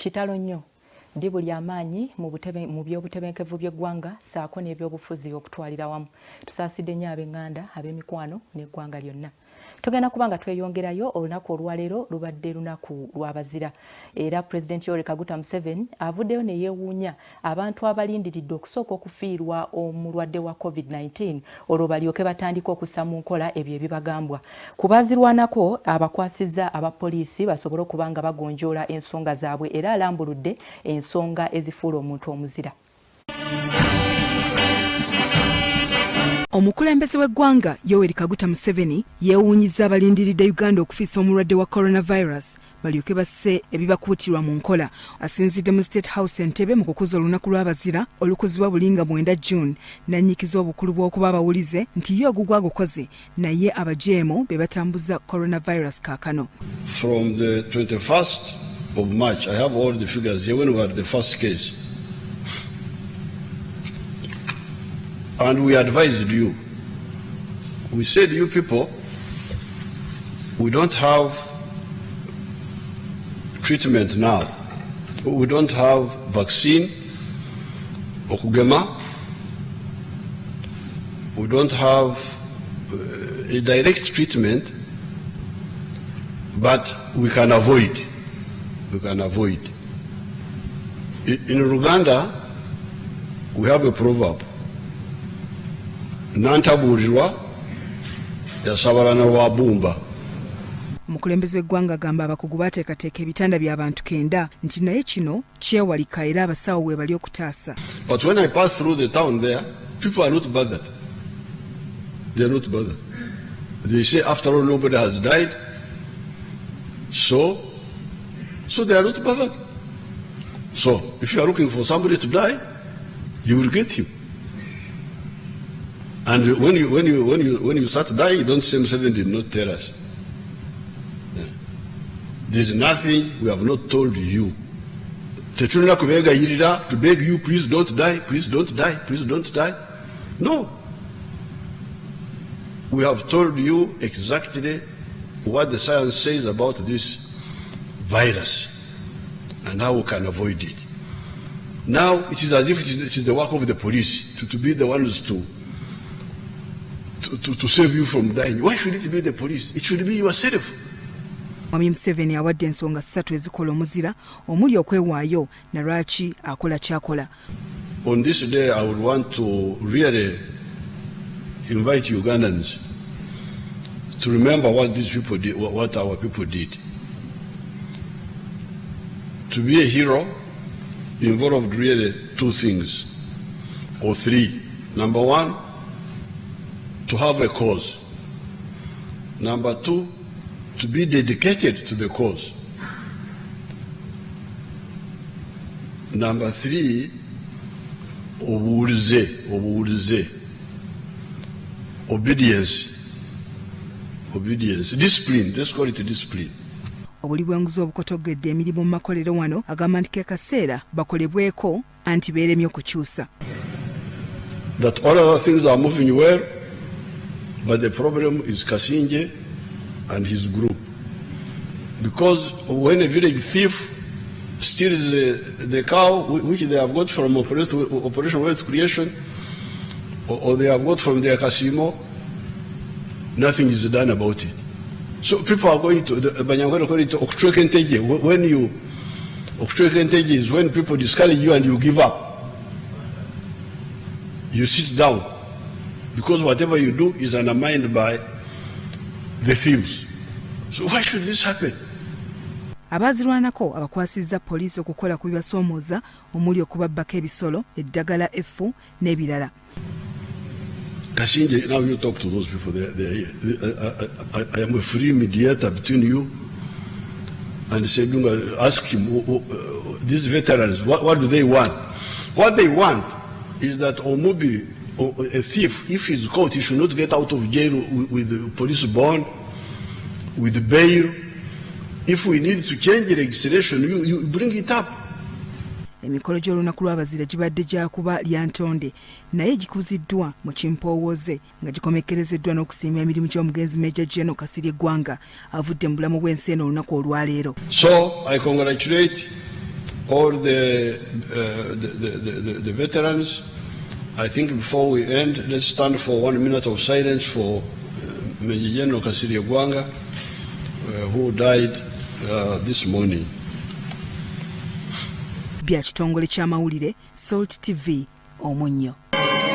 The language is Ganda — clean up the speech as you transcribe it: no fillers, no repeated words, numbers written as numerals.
kitalo nnyo ndi buli amaanyi mu by'obutebenkevu by'eggwanga saako n'ebyobufuzi okutwalira wamu. Tusaasidde nnyo ab'eŋŋanda, ab'emikwano n'eggwanga lyonna. Tugenda kubanga tweyongerayo olunaku olwaleero lubadde lunaku lw'abazira. Era Pulezidenti Yoweri Kaguta Museveni avuddeyo ne yeewuunya abantu abalindiridde okusooka okufiirwa omulwadde wa COVID-19 olwo balyoke batandika okussa mu nkola ebyo ebibagambwa. Ku baazirwanako abakwasizza abapoliisi basobole okuba nga bagonjoola ensonga zaabwe era alambuludde ensonga ezifuula omuntu omuzira. Omukulembeze w'eggwanga Yoweri Kaguta Museveni yeewuunyizza abalindiridde Uganda okufiisa omulwadde wa coronavirus balyoke basse ebibakuutirwa mu nkola. Asinzidde mu State House Entebbe mu kukuza olunaku lw'abazira olukuzibwa buli nga 9 June n'annyikiza obukulu bw'okuba abawulize nti ye ogugwa gukoze naye abajeemu be batambuza coronavirus kaakano. From the 21st of March, I have all the figures here when we had the first case. And we advised you. We said, you people, we don't have treatment now. We don't have vaccine, okugema. We don't have a direct treatment, but we can avoid. We can avoid. In Uganda, we have a proverb. Nantaburirwa yasabalana wa bumba. Omukulembeze w'eggwanga agamba abakugu baateekateeka ebitanda by'abantu 9 nti naye kino kyewalika era abasawo we bali okutaasa. But when I pass through the town there, people are not bothered. They are not bothered. They say, after all, nobody has died. So they are not bothered. So if you are looking for somebody to die, you will get him. And when you start dying, you don't say Museveni did not tell us. Yeah. There's nothing we have not told you. To beg you, please don't die, please don't die, please don't die. No. We have told you exactly what the science says about this virus and how we can avoid it. Now it is as if it is the work of the police to be the ones to save you from dying. Why should it be the police? It should be yourself. Mwami Museveni awadde ensonga 3 ezikola omuzira omuli okwewaayo na lwaki akola kyakola. On this day I would want to really invite Ugandans to remember what these people did, what our people did. To be a hero involved really 2 things or 3. Number 1, to have a cause. Number 2, to be dedicated to the cause. Number 3, obedience. Discipline, let's call it discipline. Obuli bw'enguzi obukotogedde emirimu mu makolero wano agamba nti ke kaseera bakolebweko anti beeremye okukyusa. That all other things are moving well, but the problem is Kasinje and his group. Because when a village thief steals the cow which they have got from Operation Wealth Creation, or they have got from their casino, nothing is done about it. So people are going to Okchwekenteje. When you Okchwekenteje is when people discourage you and you give up. You sit down because whatever you do is undermined by the thieves. So why should this happen? Abazirwanako abakwasizza poliisi okukola ku bibasoomooza omuli okubabbako ebisolo, eddagala effu n'ebirala. Kasinje, now you talk to those people. They're here. I am a free mediator between you and say, ask him, these veterans, what do they want? What they want is that Omubi, a thief, if he's caught, he should not get out of jail with the police bond, with bail. If we need to change the legislation, you bring it up. Emikolo gy'olunaku lw'abazira gibadde gyakuba lya ntonde naye gikuziddwa mu kimpowooze nga gikomekerezeddwa n'okusiima emirimu gy'omugenzi Major General Kasirye Gwanga avudde mu bulamu bw'ensi eno olunaku olwaleero. So I congratulate all the veterans. I think before we end, let's stand for 1 minute of silence for Major General Kasirye Gwanga, who died this morning. Bya kitongole ky'amawulire Salt TV Omunnyo.